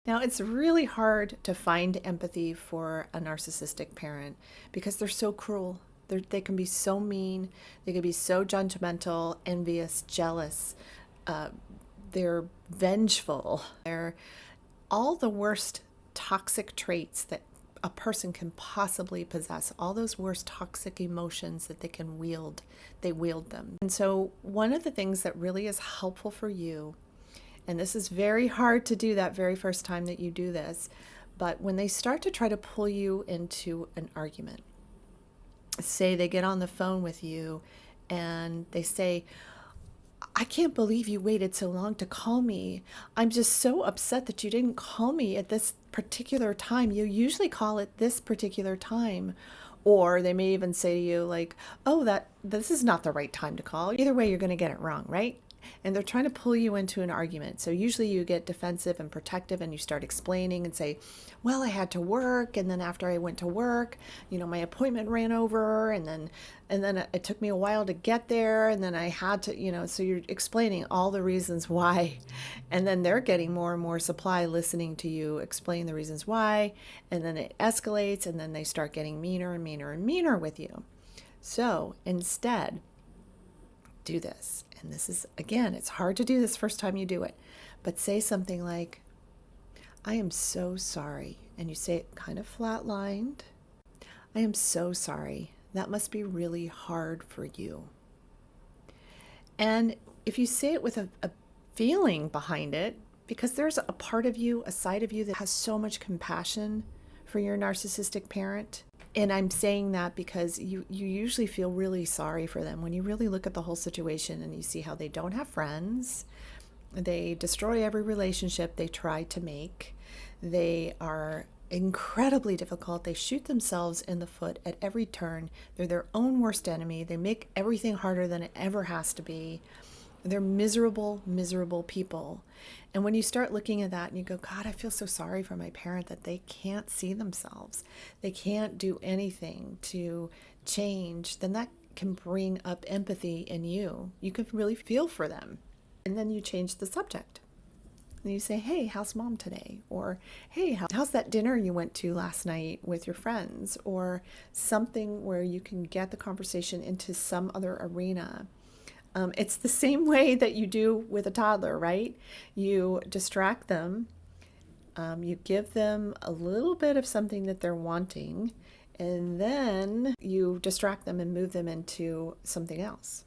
Now, it's really hard to find empathy for a narcissistic parent because they're so cruel. They can be so mean, they can be so judgmental, envious, jealous. Uh, they're vengeful. They're all the worst toxic traits that a person can possibly possess. All those worst toxic emotions that they can wield, they wield them. And so, one of the things that really is helpful for you, and this is very hard to do that very first time that you do this, but when they start to try to pull you into an argument, say they get on the phone with you and they say, I can't believe you waited so long to call me. I'm just so upset that you didn't call me at this particular time. You usually call at this particular time. Or they may even say to you like, "Oh, that this is not the right time to call." Either way, you're going to get it wrong, right? And they're trying to pull you into an argument. So usually you get defensive and protective and you start explaining and say, well, I had to work, and then after I went to work, my appointment ran over, and then it took me a while to get there, and then I had to, so you're explaining all the reasons why. And then they're getting more and more supply listening to you explain the reasons why, and then it escalates, and then they start getting meaner and meaner and meaner with you. So instead, do this. And this is, again, it's hard to do this first time you do it, but say something like, I am so sorry. And you say it kind of flatlined. I am so sorry. That must be really hard for you. And if you say it with a feeling behind it, because there's a part of you, a side of you that has so much compassion for your narcissistic parent. And I'm saying that because you usually feel really sorry for them when you really look at the whole situation and you see how they don't have friends. They destroy every relationship they try to make. They are incredibly difficult. They shoot themselves in the foot at every turn. They're their own worst enemy. They make everything harder than it ever has to be. They're miserable, miserable people. And when you start looking at that and you go, God, I feel so sorry for my parent that they can't see themselves. They can't do anything to change. Then that can bring up empathy in you. You can really feel for them. And then you change the subject. And you say, hey, how's mom today? Or, hey, how's that dinner you went to last night with your friends? Or something where you can get the conversation into some other arena. It's the same way that you do with a toddler, right? You distract them, you give them a little bit of something that they're wanting, and then you distract them and move them into something else.